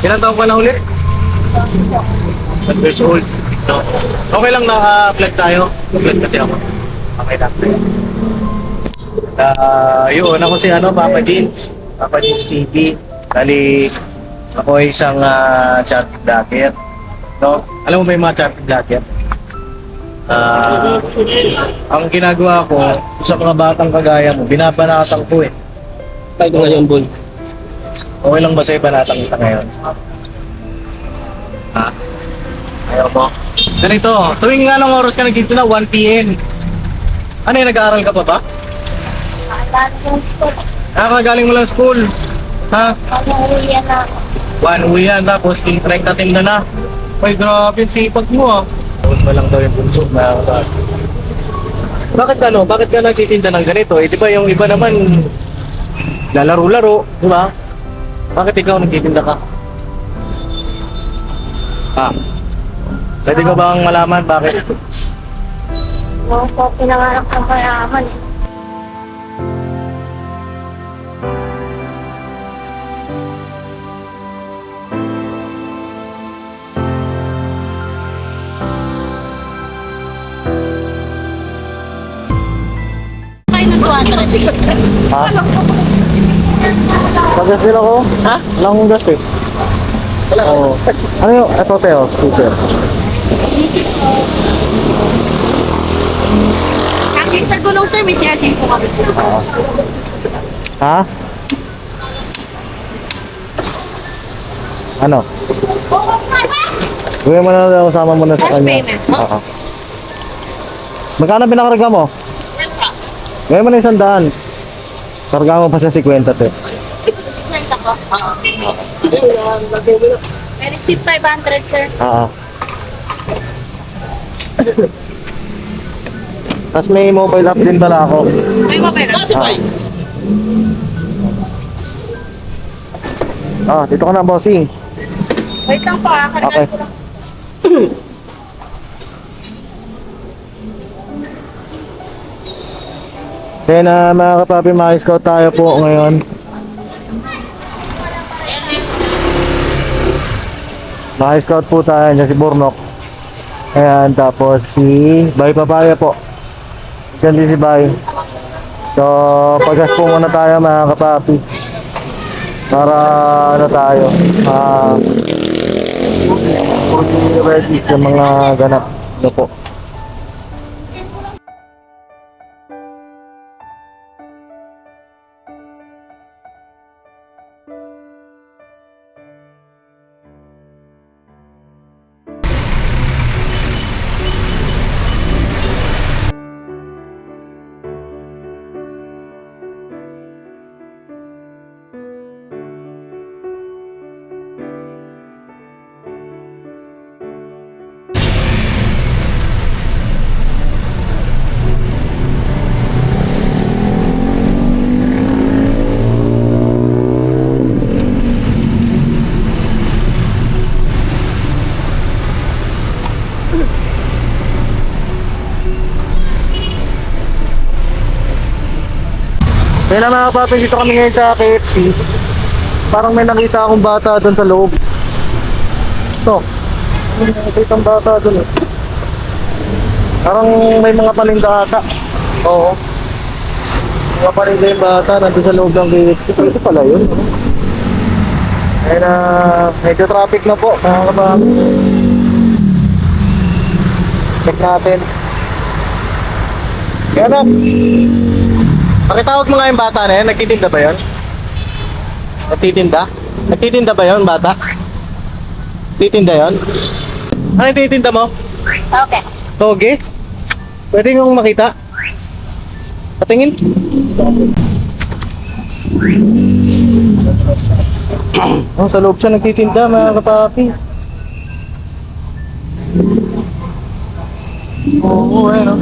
Ilang taon ka na ulit? 12 years old. No. Okay lang naka-vlog tayo. Vlog kasi ako. Okay lang. Yun, ako si Papa Jeans. Papa Jeans TV. Dali, ako ay isang charity vlogger. No? Alam mo ba yung mga charity vlogger? Ang ginagawa ko sa mga batang kagaya mo, binabanatan ko eh. Tayo ngayon, boy. Okay lang ba sa'yo banatang kita ngayon? Ha? Ayaw mo? Ganito, tuwing nga ng oras ka nagkito na, 1 p.m. Ano yun, nag-aaral ka pa ba? Nakakagaling mo lang school. Ha? Pag-uwian na ako. 1 uwian, tapos nagtatinda na. Ay, grabe yung sipag mo ah. Taon pa lang daw yung bunso na Bakit Bakit ka nagtitinda ng ganito? Eh, di ba yung iba naman lalaro-laro, di ba? Bakit ikaw nagtitinda ka? Pwede ko bang malaman bakit? Mga po pinanganak ng mayaman. Kayo ng 200. Ha? Pagas din ako? Ha? Wala akong gas eh. Oo. Ano yung, ito Teo, scooter. Kaya sa gulong sir, may siyatin po kami. Ha? Ano? Gawin mo na daw, sama mo na sa Cash kanya. payment, no? Oo. Magkano pinakarga mo? Gawin mo na 100. Karga mo pa sa 50 te. Renta ko. Oo. May receipt 500 sir. Oo. Tapos may mobile app din pala ako. May mobile na. Dito ka na bossing. Wait lang po ah. Okay. Kalitan ko lang. Kaya na mga kapapi, ma-scout tayo po ngayon. Ma-scout po tayo dyan si Burnok. Ayan, tapos si Bay Papaya po. Dyan din si Bay. So, pag-gas po muna tayo mga kapapi. Para ano tayo, ready sa mga ganap. Ano po. Kaya mga kapatid, dito kami ngayon sa KFC. Parang may nakita akong bata doon sa loob. Ito. May nakita akong bata doon eh. Parang may mga paninda ata. Oo. Mga paninda yung bata nandun sa loob ng KFC. Ito pala yun. Kaya na medyo traffic na po mga kapatid. Check natin. Kaya na. Pakitawag mo nga yung bata na yan. Nagtitinda ba yun? Nagtitinda? Nagtitinda ba yun, bata? Titinda yun? Ano yung titinda mo? Okay. Toge? Pwede ngang makita? Patingin? Oh, sa loob siya nagtitinda mga kapapi. Oo, ayun o.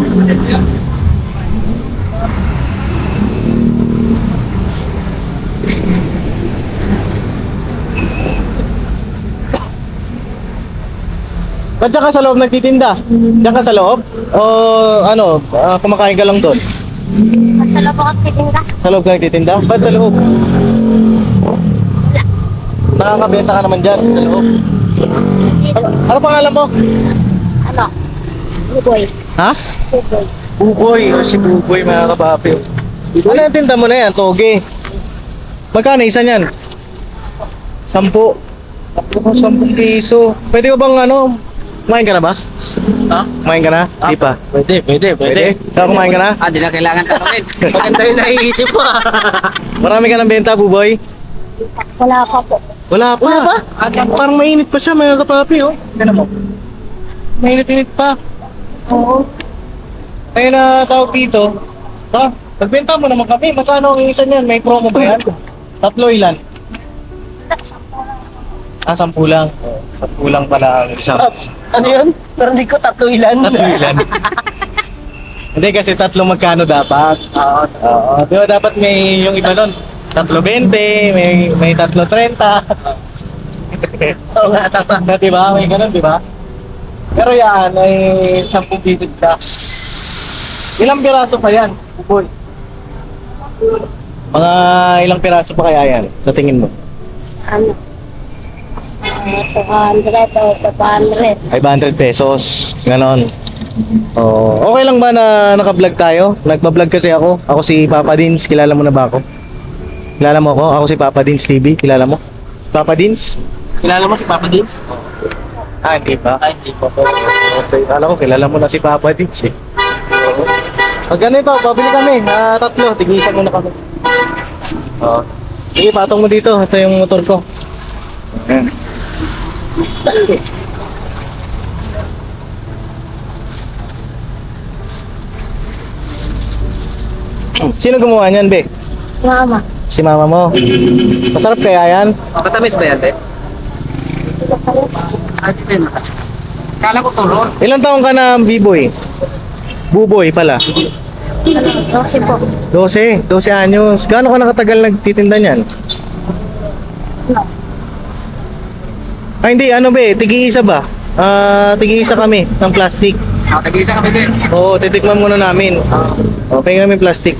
Ba't dyan ka sa loob nagtitinda? Diyan ka sa loob? O ano, kumakain ka lang doon? Sa loob ako titinda. Sa loob ka nagtitinda? Ba't sa loob? Nakakabenta ka naman dyan sa loob. Ano pangalan mo? Ano? Buboy. Ha? Buboy. Buboy. O si Buboy mga kapapi. Ano yung tinta mo na yan? Toge. Magkano isa niyan? 10. 10 piso. Pwede ko bang ano? Kumain ka na ba? Ha? Kumain ka na? Di pa. Pwede. Ikaw kumain ka na? Di na kailangan tanongin. Maganda yung naiisip mo. Marami ka ng benta, Buboy? Wala pa po. Wala pa. Wala pa? Parang mainit pa siya, mga kapapi, oh. Tignan mo. Mainit-init pa. Oo. Ayun na tawag dito. Ha? Pagbenta mo naman kami. Magkano ang isa niyan? May promo ba yan? Tatlo ilan? Ah, 10 lang. 10 lang pala ang isa. Ano yun? Narinig ko 3 ilan. Tatlo ilan? Hindi kasi tatlo magkano dapat. Oo. Di ba dapat may yung iba nun? 3.20, may 3.30. Oo nga, tama. Na, di ba? May ganun, di ba? Pero yan, ay 10 piso isa. Ilang piraso pa yan, Buboy? Mga ilang piraso pa kaya yan, sa tingin mo? Ano? 200 o 500. 500 pesos, ganon. Oh, okay lang ba na naka-vlog tayo? Nagpa-vlog kasi ako. Ako si Papa Dins, kilala mo na ba ako? Kilala mo ako? Ako si Papa Dins TV, kilala mo? Papa Dins? Kilala mo si Papa Dins? Ah, hindi pa. Ay, hindi po. Okay, alam ko, kilala mo na si Papa Dins eh. Pag ganito, pabili kami. Tatlo, tigisan mo na kami. Oo. Sige, patong mo dito. Ito yung motor ko. Ayan. Sino gumawa niyan, Be? Mama. Si mama mo. Masarap kaya yan? Katamis ba yan, Be? Hindi din. Kala ko tulon. Ilang taong ka na, B-boy? Buboy pala. Ano? 12 po. 12 anyos. Gaano ka nakatagal nagtitinda niyan? No. Ay hindi, ano be, tigi-isa ba? Tigi-isa kami ng plastic. Tag-isa kami, Be. Oo, titikman muna namin. Okay namin plastic.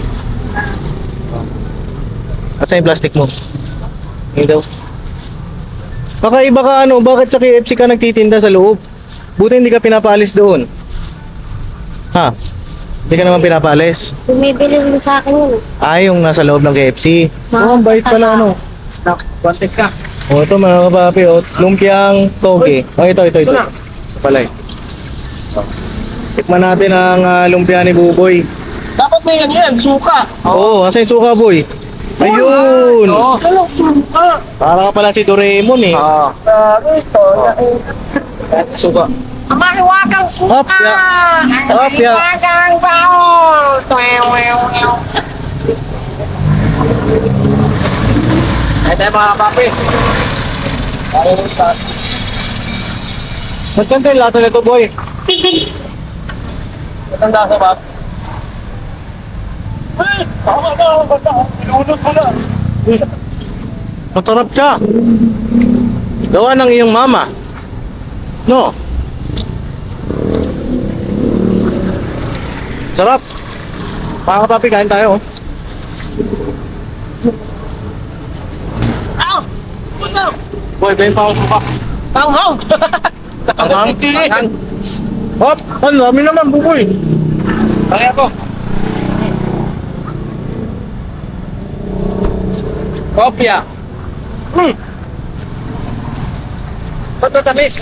Asa yung plastic mo? Hindi daw. Kakaiba ka ano, bakit sa KFC ka nagtitinda sa loob? Buti hindi ka pinapaalis doon. Ha? Hindi ka naman pinapaalis? Bumibili rin sa akin yun. Yung nasa loob ng KFC. Mga Ang bait pala ano. Kontek ka. Oh, ito mga kapapi, lumpiang toge. Ito. Ito pala eh. Tikman natin ang lumpia ni Buboy. Dapat may yan, suka. Oo, asa yung suka, boy? Ayun! Oo. Anong suka? Para ka pala si Doraemon eh. Oo. Ito. Suka. Mahiwagang suka! Hop, ya. Hop, ya. Mahiwagang baon! Ito yung mga papi. Magkanta yung lasa nito, boy. Ang lasa ba? Masarap siya. Gawa ng iyong mama. No? Sarap. Mga kapapi, kain tayo. Boy, bayin pa ako suka. Tanghang! Tanghang? Hop! Ang dami naman, Buboy. Kaya ko. Kopya. Ba't matamis?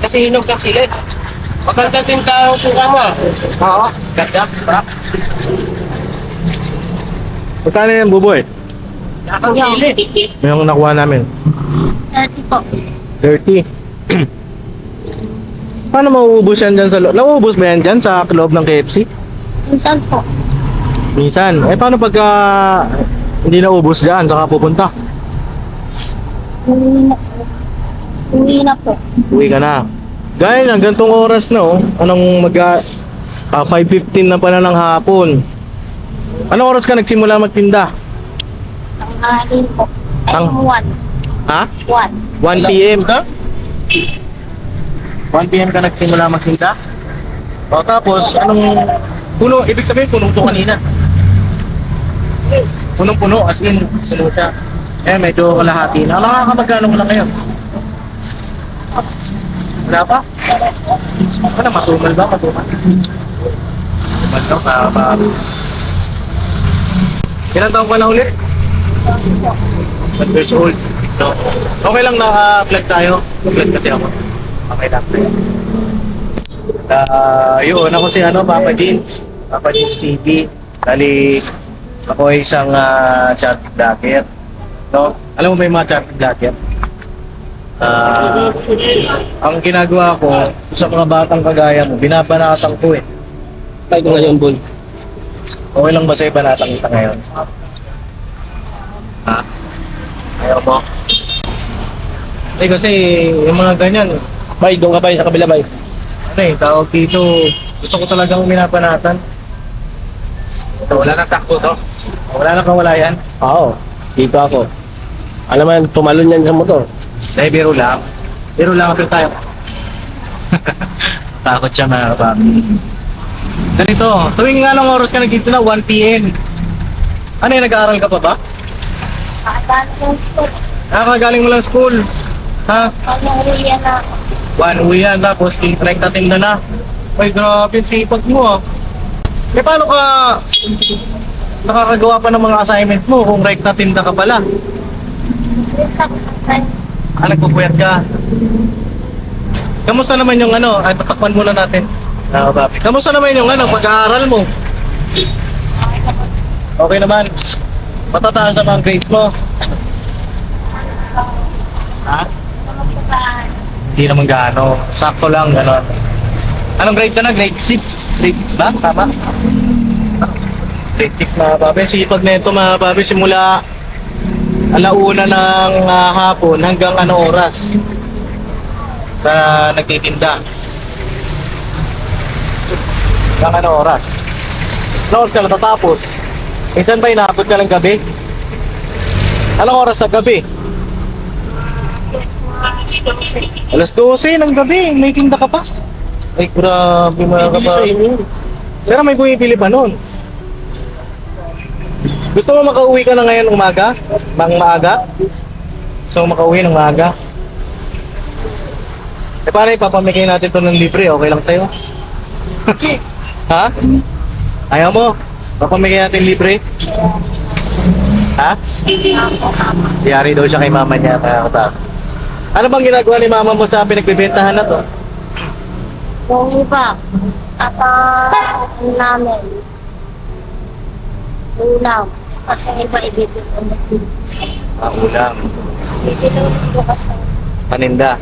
Kasi hinog ng sili. Maganda din ka suka mo. Oo. Ganda. Sarap. Magkano yan, Buboy? Yakang Yo. sili. Yung nakuha namin. 30 po. 30. Paano mauubos yan dyan sa loob? Nauubos ba yan dyan sa loob ng KFC? Minsan po. Minsan. Paano pagka hindi naubos dyan, saka pupunta? Uwi na po. Uwi ka na. Gaya na, gantong oras na oh. Anong 5:15 na pala ng hapon. Anong oras ka nagsimula magtinda? Tanghalin po. Tang- 1. Ha? 1. 1 PM ka? 1 PM ka nagsimula magtinda? O tapos, anong puno? Ibig sabihin, puno to kanina. Punong-puno, as in, puno siya. Eh, medyo kalahati na. Nakakamagkano mo na ngayon? Wala pa? Ano, matumal ba? Matumal. Matumal daw, nakakabalo. Ilang taong ka na ulit? Kasi po. 1 years old. No. Okay lang naka-vlog tayo. Vlog kasi ako. Okay lang. Yun, ako si Papa Jeans. Papa Jeans TV. Dali, ako ay isang chat vlogger. No? Alam mo ba yung mga chat vlogger? Ang ginagawa ko sa mga batang kagaya mo, binabanatan ko eh. Tayo ngayon, Boy. Okay lang ba sa'yo banatang kita ngayon? Ha? Ayaw mo? Eh kasi yung mga ganyan, Bay, doon ka bay, sa kabila bay. ano eh, tawag dito, gusto ko talagang binabanatan. Wala nang takbo to. Wala na kawalayan. Oo, dito ako. Alam mo yan, tumalon yan sa motor. Dahil biro lang. Biro lang ako tayo. Takot siya na ba? Ganito, tuwing nga ng oras ka nagkita na, 1 p.m. Ano yung nag-aaral ka pa ba? Nakadaan po. Nakakagaling mo lang school. Ha? Pag-uwi na ako. 1 uwi yan, tapos tinda na. Ay, grabe, sipag mo ah. Eh, paano ka nakakagawa pa ng mga assignment mo kung rekta tinda ka pala? Nagpupuyat ka. Kamusta naman yung ay tatakpan muna natin. Kamusta naman yung pag-aaral mo? Okay naman. Matataas naman ang grades mo. Ha? Hindi naman gaano. Sakto lang, gano'n. Anong grade ka na? Grade 6? Grade 6 ba? Tama? Grade 6 mga papi. Sipag na ito mga papi. Simula alauna ng hapon hanggang oras sa nagtitinda. Hanggang oras? Anong oras ka natatapos? Minsan ba inaabot ka ng gabi? Anong oras sa gabi? Alas 12 ng gabi, may tinda ka pa? Ay, grabe mga kapatid. Pero may bumibili pa nun. Gusto mo makauwi ka na ngayon umaga? Maaga? Gusto mo makauwi ng maaga? Eh, paano ipapamigay natin ito ng libre? Okay lang sa'yo? Ha? Ayaw mo? Papamigay natin libre? Ha? Yari daw siya kay mama niya, kaya kapatid. Ano bang ginagawa ni mama mo sa pinagbebentahan na to? Yung iba, namin, ulam. Kasi iba ibibig ko. Ulam. Ibibig ko kasi. Paninda.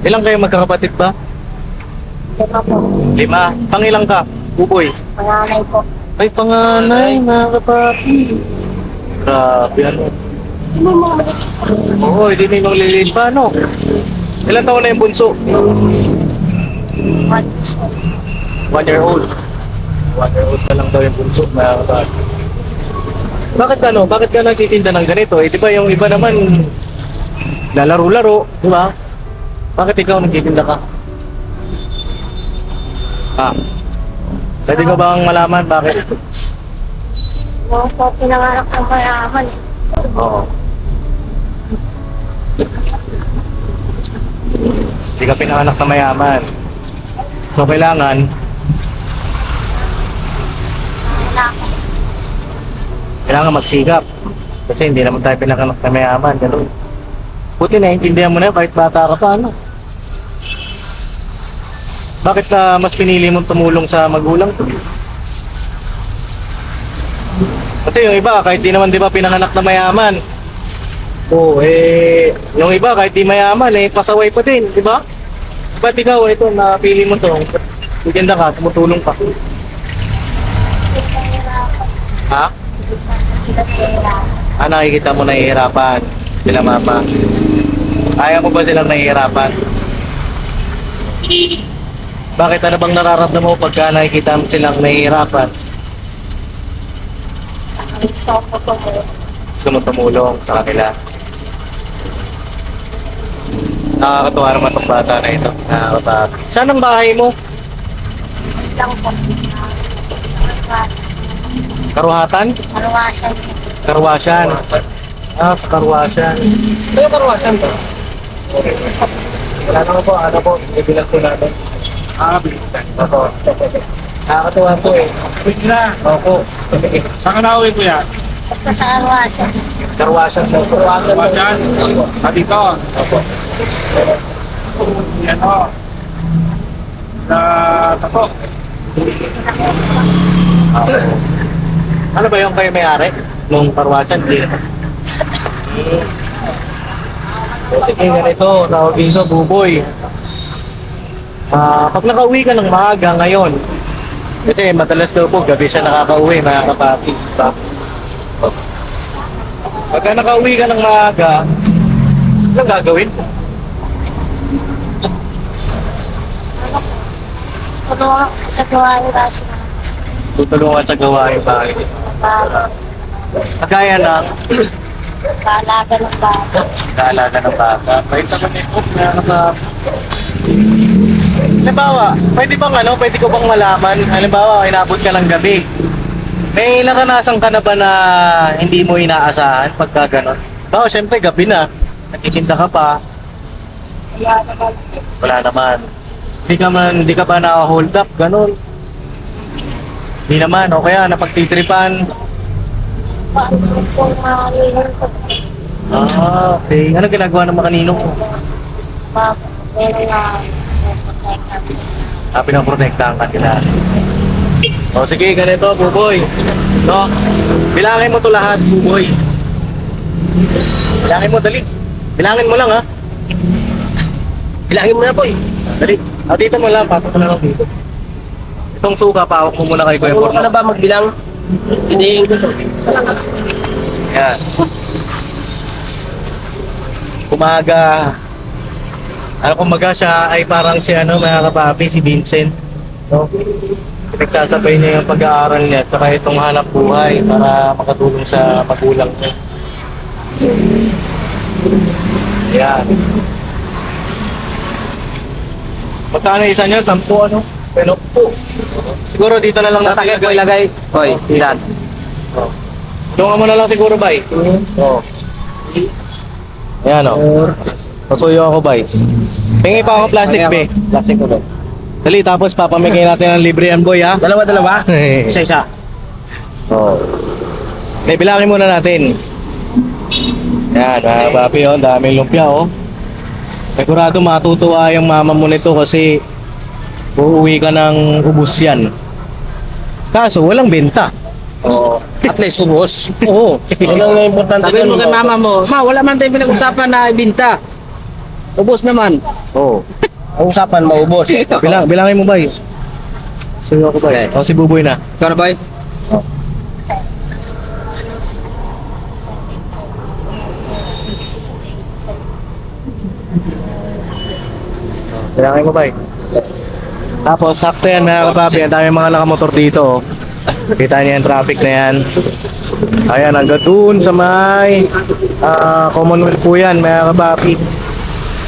Ilang kayo magkakapatid ba? Lima po. 5. Pangilang ka? Buboy. Panganay po. Ay, panganay, mga kapatid. Grabe, Hindi mo mga maliit. Oo, hindi may magliliit pa, no? Ilan taon na yung bunso? 1 years old. 1 year old. 1 year old pa lang daw yung bunso, mga kapatid. Bakit ka nagtitinda ng ganito? Eh, di ba yung iba naman lalaro-laro, di ba? Bakit ikaw nagtitinda ka? Pwede ko bang malaman bakit? Yung po pinanganak ng mayaman eh. Oo. Hindi ka pinanganak na mayaman. So, kailangan magsikap. Kasi hindi naman tayo pinanganak na mayaman. Ganun. Buti naiintindihan mo na kahit bata ka pa, ano? Bakit mas pinili mong tumulong sa magulang ko? Kasi yung iba, kahit di naman di ba pinanganak na mayaman. Oo, yung iba kahit di mayaman, pasaway pa din, di ba? Ba't ikaw, ito, napili mo to, maganda ka, tumutulong ka. Ha? Nakikita mo nahihirapan sila mama. Ayaw mo ba silang nahihirapan? Bakit ano bang nararamdaman mo pagka nakikita mo silang nahihirapan? Gusto ko po mo. Gusto mo tumulong sa kanila? Nakakatuwa naman itong bata na ito. Nakakatawa. Saan ang bahay mo? Lang po. Karuhatan? Karwasan. Karwasyan. Ah, sa karwasan. Ito yung karwasan to. Wala naman po, ano po, ibilang po namin. Ah, bilisan. Opo. Nakakatuwa po eh. Wait na. Opo. Saan ka na-uwi ko yan? Basta sa Arwacha. Karwasan po. Karwasan po. Karwasan? Ah, dito. Opo. Yan o. Sa tato. Okay. Ano ba yung kayo may-ari? Nung karwasan, hindi naman. So, sige, ganito. Tawag dito, Buboy. Pag nakauwi ka ng maaga ngayon, kasi madalas daw po, gabi siya nakakauwi, mga kapatid. Diba? Pagka nakauwi ka ng maaga, anong gagawin? Tulungan sa gawain kasi Tutulungan sa gawain bahay. na Kagaya ng paalaga ng bata. kaalaga ng bata. Pwede naman ito, mga kapatid. Halimbawa, pwede ko bang malaman, halimbawa, inabot ka ng gabi. May naranasan ka na ba na hindi mo inaasahan pagka gano'n? Bawa, syempre, gabi na. Nagtitinda ka pa. Wala naman. Wala naman. Hindi ka ba na-hold up, gano'n? Hindi naman, o kaya napagtitripan. Paano kung malihin ko? Okay. Ano ginagawa ng mga kanino mo? Meron na protect Pinoprotektahan ka nila. O sige, ganito, Buboy. No? Bilangin mo to lahat, Buboy. Bilangin mo, dali. Bilangin mo lang, ha? Bilangin mo na, boy. Dali. Dito mo lang, patok mo na lang dito. Itong suka, pawak mo muna kay Kuya Marunong ka na Porno. ba magbilang? Hindi ko to. Yan. Kumaga. Kumaga siya ay parang si mga kapapi, si Vincent. No? Nagsasabay niya yung pag-aaral niya at saka itong hanap buhay para makatulong sa magulang niya. Yan. Magkano isa niya? 10 ano? Pero po. Siguro dito na lang Sa takip ko ilagay. Hoy, ilan? Tulungan mo na lang siguro, bay. Oo. Ayan o. Pasuyo ako, bay. Tingin pa ako plastic, bay. Plastic ko, boy. Dali, tapos papamigay natin ng libre yan, boy, ha? Dalawa? Isa-isa. Oo. Okay, bilangin muna natin. Yan, papi, oh. Daming lumpia, oh. Sigurado matutuwa yung mama mo nito kasi uuwi ka ng ubus yan. Kaso, walang benta. Oo. At least ubos. Oo. Yan ang importante. Sabihin mo kay mama mo, ma, wala man tayong pinag-usapan na ibinta. Ubos naman. Oo. Ang usapan, maubos. Bilangin mo, bay. Sino ako, bay? Okay. O, si Buboy na. Ikaw na, boy? Bilangin mo, bay. Tapos, sakto yan, mga kapapi. Ang dami mga nakamotor dito, oh. Kita niyo yung traffic na yan. Ayan, hanggang doon sa may Commonwealth po yan, mga kapapi.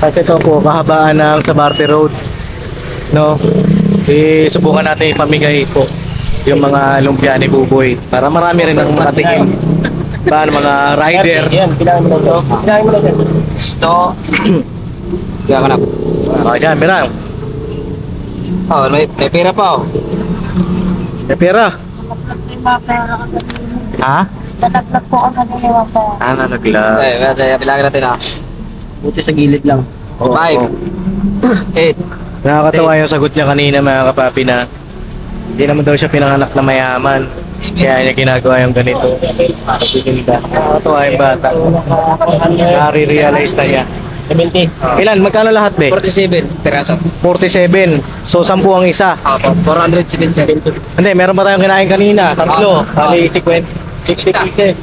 Kasi ito po, kahabaan ng Sabarte Road. No? Subukan natin ipamigay po yung mga lumpia ni Buboy para marami rin ang makatingin. Paano mga rider. Yan, bilangin mo na ito. Bilangin mo na ito. Ito. Bilangin ko na. O, dyan, birang. Oh, may pera pa, oh. May pera. May mga pera ka na. Ha? Nalaglag po ako kanina yung pera. Nalaglag. Bilangin natin, ah. Buti sa gilid lang. Oo, 5, oo. 8. Nakakatawa yung sagot niya kanina, mga kapapi, na hindi naman daw siya pinanganak na mayaman. Kaya niya ginagawa yung ganito. Nakakatawa yung bata. Nare-realize na niya. 70. Ilan? Magkano lahat, be? 47 peraso. 47. So, 10 ang isa. Opo, 477. Hindi, meron pa tayong kinain kanina. Tatlo. Bali, 50 pieces.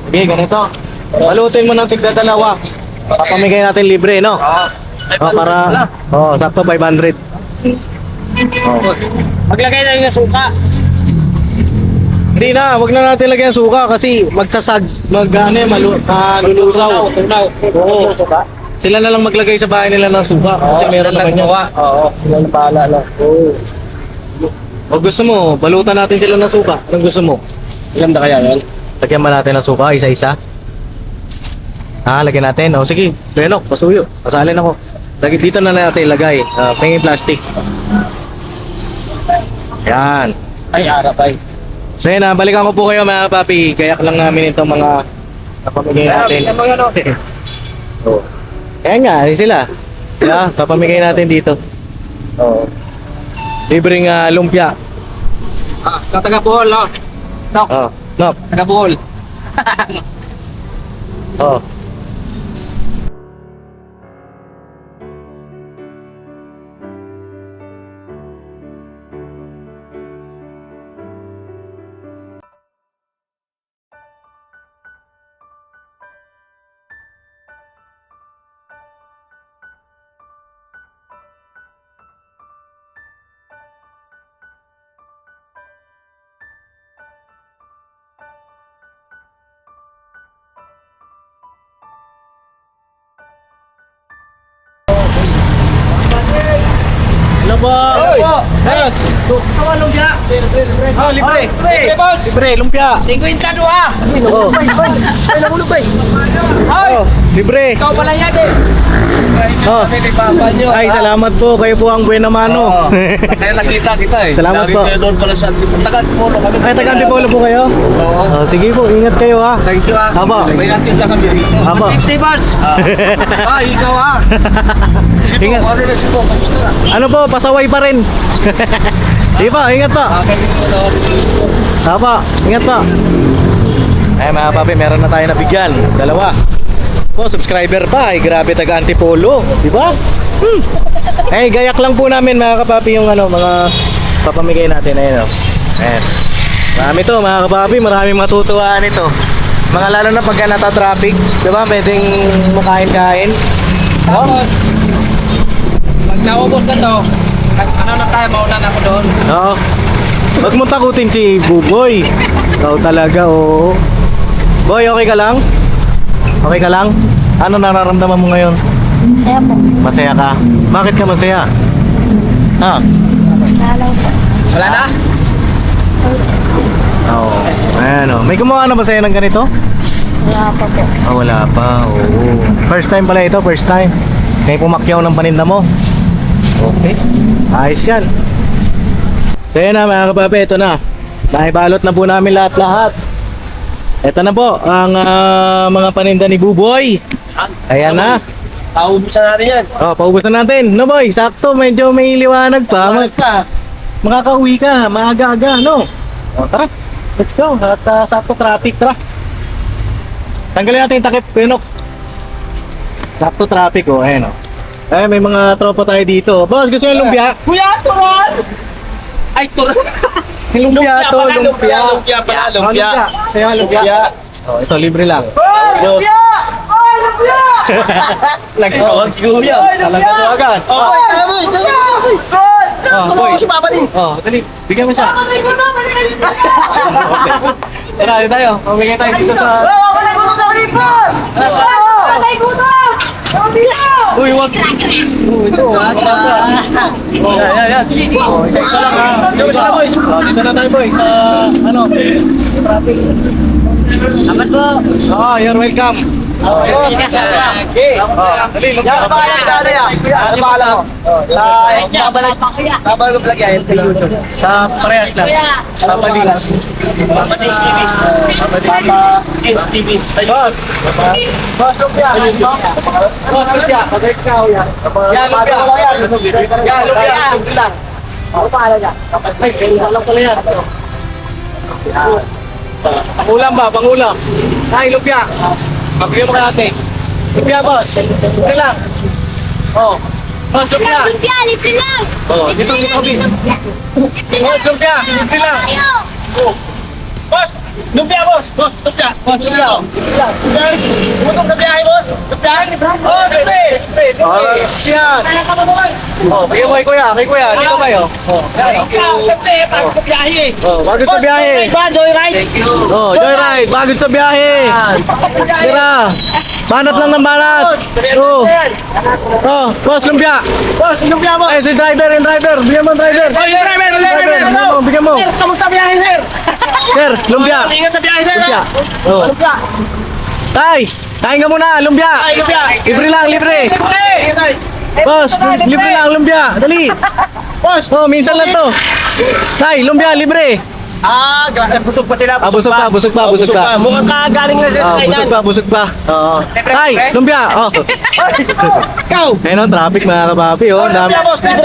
Sige, ganito. Balutin mo ng tigdadalawa. Papamigay natin libre, no? Para, sakto 500. Maglagay na yung suka. Hindi na, wag na natin lagyan ng suka kasi malulusaw. Tunaw. Oo. Sila na lang maglagay sa bahay nila ng suka kasi meron naman yan. Oo. Sila na bahala lang. O gusto mo, balutan natin sila ng suka. Anong gusto mo? Ganda kaya yan? Lagyan ba natin ng suka, isa-isa? Lagyan natin. O sige, Benok, pasuyo. Pasalin ako. Lagi dito na natin ilagay. Pengin plastic. Yan. Ay, harap ay. So yun, balikan ko po kayo mga papi. Kayak lang namin itong mga napamigay natin. Oh. Kaya nga, sila. Papamigay natin dito. Oh. Libreng lumpia. Sa taga-Bohol, no? No, No. taga-Bohol. Oh. Hello po. Yes. Kawan lumpia. Oh, libre. Libre, boss. Libre, lumpia. 52. Oh. Oh, libre. Ikaw pala yan eh. Oh. Ay, salamat po. Kayo po ang buena mano. Kaya nakita kita eh. Salamat Lagi po. kayo doon pala sa Taga-Antipolo kami. Ay, taga-Antipolo po kayo? Oo. Oh, sige po, ingat kayo ha. Thank you ah. Aba. May antinda kami rito. Aba. 50, boss. Ikaw ah. Sibo, Ingat. ano na Sibo? Kamusta na? Ano po, pasaway pa rin. Sige po, ingat po. Aba, ingat po. Ay mga papi, meron na tayo nabigyan. Dalawa. Po, subscriber pa. Ay, grabe taga-Antipolo. Di ba? Eh, gayak lang po namin mga kapapi yung mga papamigay natin. Ayun o. Ayan. Marami to mga kapapi, maraming matutuwaan ito. Mga lalo na pagka nata-traffic, di ba? Pwedeng mukain-kain. Tapos, pag naubos na to, ano na tayo, mauna na ako doon. Oo. Huwag mo takutin si Buboy. Ikaw talaga, oo. Boy, okay ka lang? Okay ka lang? Ano nararamdaman mo ngayon? Saya po. Masaya ka? Bakit ka masaya? Ha? Lalaw po. Wala na? Oo. Ayan o. May gumawa na ba sa'yo ng ganito? Wala pa po. Wala pa. Oo. First time pala ito, first time. Kaya pumakyaw ng paninda mo. Okay. Ayos yan. So yun na mga kapapi, ito na. Nahibalot na po namin lahat-lahat. Ito na po ang mga paninda ni Buboy. Ayan na. Paubusan natin yan. Oh, paubusan natin. No boy, sakto, medyo may liwanag pa. Makakauwi ka, maaga-aga, no? O, tara. Let's go. At sakto traffic, tara. Tanggalin natin yung takip, Pinok. Sakto traffic, oh. Ayan, oh. Eh, may mga tropa tayo dito. Boss, gusto nyo lumpia? Kuya, turon! Ay, turon! Lumpia to, lumpia. Lumpia pala, Oh, lumpia. Sa'yo, lumpia. Oh, ito, libre lang. Boss! Nagtawag si Kuya. Talaga tawagan. Oh, boy. Oh, dali. Bigyan mo siya. Tara, dito tayo. Mamigay tayo dito sa... Uy, wag. Ito. Yan. Sige. Oh, isa lang ha. Dito na, boy. Oh, dito na tayo, boy. Sa, traffic. Amat po. Oh, you're welcome. Okay. Okay. Dali, lumpia. Ano ba alam mo? Babalog lagi yan sa YouTube. Sa parehas lang. Papa Dins. Papa Dins TV. Papa Dins TV. Boss. Boss, lumpia. Boss, lumpia. Yan, lumpia. Yan, lumpia. Lang. Ako pa alaga. Ay, alam ko na yan. Pangulam ba? Pangulam. Ay, lumpia. Mabigyan mo kay ate. Lumpia, boss. Lumpia lang. Oh. Boss, lumpia. Lumpia, libre lang. Oh, dito kami. Boss, lumpia. Libre lang. Oh. Boss, lumpia, boss. Boss, lumpia. Boss, lumpia. Butong sa biyahe, boss. Lumpia. Oh, libre. Yan. Oh, bigyan mo kay kuya. Kay kuya, dito kayo. Oh. Siyempre, pagod sa biyahe. Oh, bagod sa biyahe. Joyride. Oh, joyride. Bagod sa biyahe. Tira. Banat lang ng banat. Oh. Oh, boss, lumpia. Boss, lumpia mo. Eh, si driver, yung driver. Bigyan mo ang driver. Oh, yung driver. Bigyan mo. Sir, kamusta biyahe, sir? Sir, lumpia. Ingat sa biyahe, sir. Lumpia. Oh. Lumpia. Tay, Kain ka muna, lumpia. Libre lang, libre. Boss, libre lang, lumpia. Dali. Boss! Oh, minsan lang to. Tay, lumpia, libre. Busog pa sila. Busog pa. Mukhang kagaling na sila Busog pa. Oo. Tay, lumpia. Oh. Ikaw! Ayun, oh, traffic mga kapapi, oh. Dami.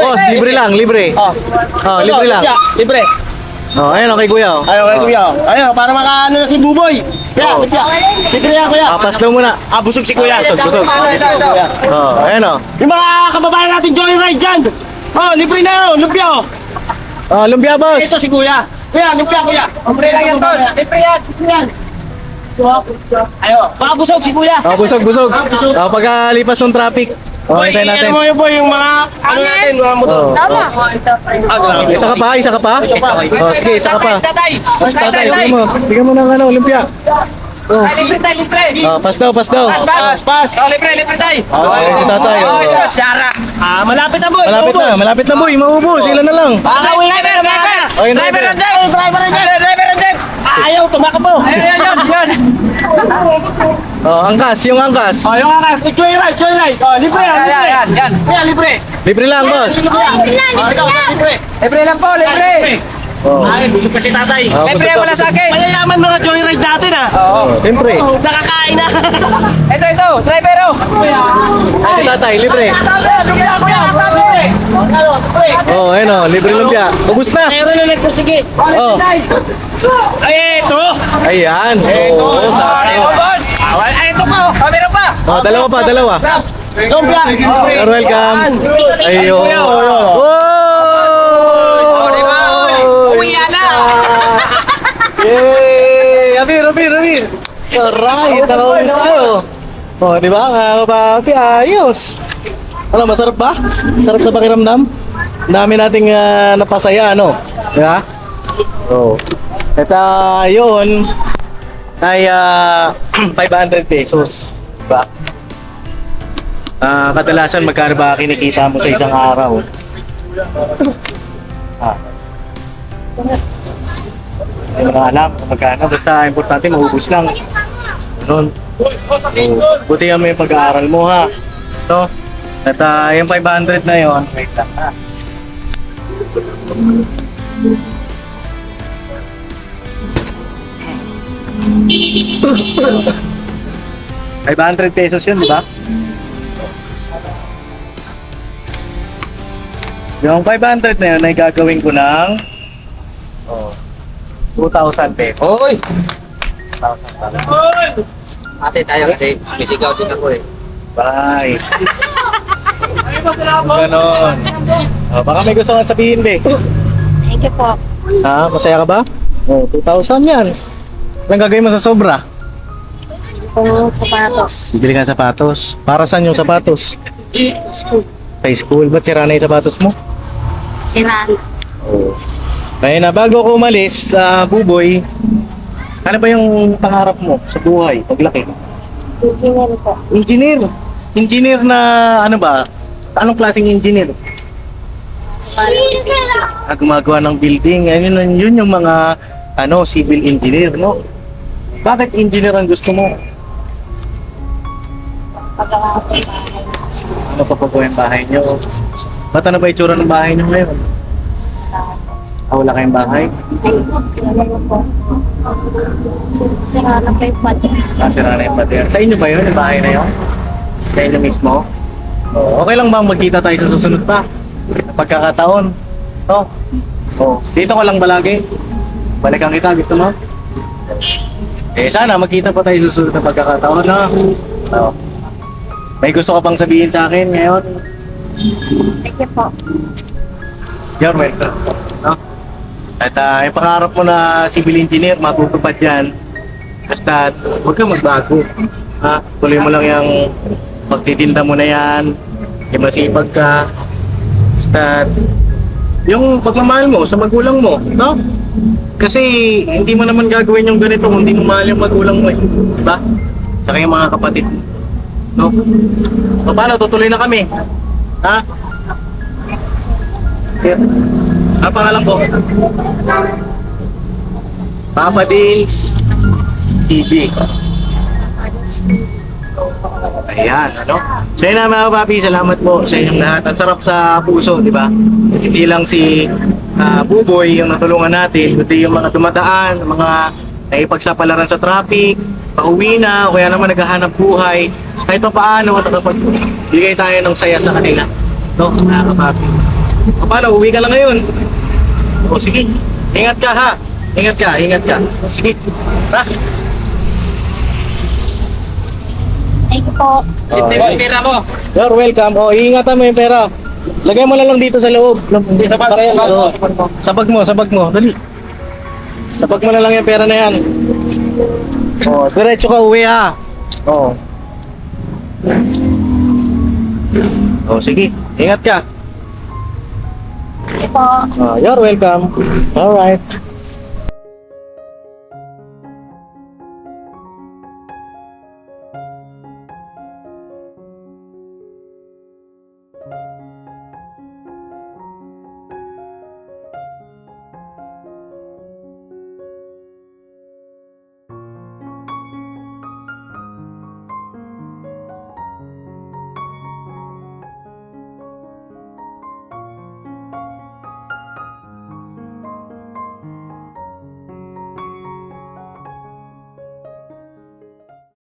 Boss, libre lang, libre. Oh, libre lang. Libre. Oh, ayun, okay, kuya. Oh. Ayaw kay kuya. Ayaw, para makaano na si Buboy. Kuya, libre yan kuya. Paslaw muna. Busog si kuya. Busog. Oh, ayun, oh. Yung mga kababayan natin joyride dyan. Libre na yun. Lumpia oh. Oh, lumpia, boss. Ito si kuya. Kuya, lumpia kuya. Libre lang yan boss. Libre yan. Libre yan. Ayo, baka busog si kuya. Oh, busog. Oh, pagkalipas ng traffic. Oh, Boy, hintayin natin. ano mo yun boy, yung mga ano natin, mga motor. Oh. Tama. Isa ka pa? Oh, sige, isa ka pa. Tatay. Tatay, bigyan mo ng ano, lumpia. Oh, Libre tayo, libre. pas daw. Pas. Libre tayo. Ayun si tatay. Oh. Sara. Malapit na boy. Malapit na boy, maubos. Ilan na lang. Driver. Oh, yun, Driver driver. andyan. Driver andyan. Ayaw, tumakbo. Yan. Oh, angkas, yung angkas. Yung akas, joyride. Libre yan. Yan, libre. Libre lang, boss. Libre. Libre lang po, libre. Oh. Ay, busog pa si tatay. Oh, Libre busog pa, wala sa akin. Mayayaman mga joyride natin Oo, siyempre. Nakakain na. Ito, driver oh. Ay, si tatay, libre. Oh, ayun oh, libre lumpia. Ubus na. Meron na nagpursige. Oh. Ay, ito. Ayan. Oo, sakto. boss. Ay, ito pa. Meron pa. Oh, dalawa. Lumpia. Sir, welcome. Ayun. Uwi na. Yay! Abir. Alright, nakaulis tayo. Oh, di ba mga kapapi, ayos. Ano, masarap ba? Sarap sa pakiramdam? Dami nating napasaya, ano? Di ba? Oh. At yun ay 500 pesos. Diba? Kadalasan magkano ba kinikita mo sa isang araw? Hindi mo na alam kung magkano. Basta importante maubos lang. Ganun. Buti mo yung pag-aaral mo ha. No? At yung 500 na yun, wait lang ha. ₱500 yun, di ba? Yung 500 na yun ay gagawin ko ng 2,000 pesos. Oy. 2,000 pala. Ate tayo kasi sumisigaw din ako eh. Bye. Ganon. Baka may gusto kang sabihin, Bex. Thank you po. Masaya ka ba? 2,000 yan. Anong gagawin mo sa sobra? Kung sapatos. Bibili ka ng sapatos. Para saan yung sapatos? School. Sa school. Ba't sira na yung sapatos mo? Siraan. Kaya na, bago ako umalis sa Buboy, ano ba yung pangarap mo sa buhay, paglaki? Engineer po. Engineer. Engineer na ano ba? Anong klaseng engineer? Gumagawa ng building. Yun yung mga civil engineer, no? Bakit engineer ang gusto mo? Paggawa ko yung bahay. Ano pa po yung bahay niyo? Ba't ano ba itsura ng bahay niyo ngayon? Wala kayong bahay? Ay, ano po. Siraan na po yung pader. Sira na yung pader. Sa inyo ba yun, yung bahay na yun? Sa inyo mismo? Okay lang ba magkita tayo sa susunod pa? Pagkakataon? No? Dito ka lang ba lagi? Balikan kita, gusto mo? Sana magkita pa tayo sa susunod na pagkakataon, no? May gusto ka pang sabihin sa akin ngayon? Thank you po. You're welcome. No? At yung pangarap mo na civil engineer, matutupad yan. Basta huwag kang magbago. Tuloy mo lang yung pagtitinda mo na yan. Yung masipag ka. Basta yung pagmamahal mo sa magulang mo, no? Kasi hindi mo naman gagawin yung ganito kung hindi mo mahal yung magulang mo eh. Diba? Saka yung mga kapatid mo. No? So, paano? Tutuloy na kami. Ha? Here. Pangalan ko? Papa Dins TV. Ayan, ano? So yun na mga papi, salamat po sa inyong lahat. Ang sarap sa puso, di ba? Hindi lang si Buboy yung natulungan natin, kundi yung mga dumadaan, mga nakipagsapalaran sa traffic, pauwi na, o kaya naman naghahanap buhay. Kahit pa paano, nakapagbigay tayo ng saya sa kanila. No, mga kapapi. O paano, uwi ka lang ngayon? O sige, ingat ka ha. Ingat ka, ingat ka. O, sige, tara. Thank you po. Sipti mo yung pera mo. You're welcome. O, iingatan mo yung pera. Lagay mo na lang dito sa loob. Sa bag. Sa bag mo, sa bag mo. Dali. Sa bag mo na lang yung pera na yan. O, diretso ka uwi ha. O. O, sige. Ingat ka. Thank you po. You're welcome. Alright.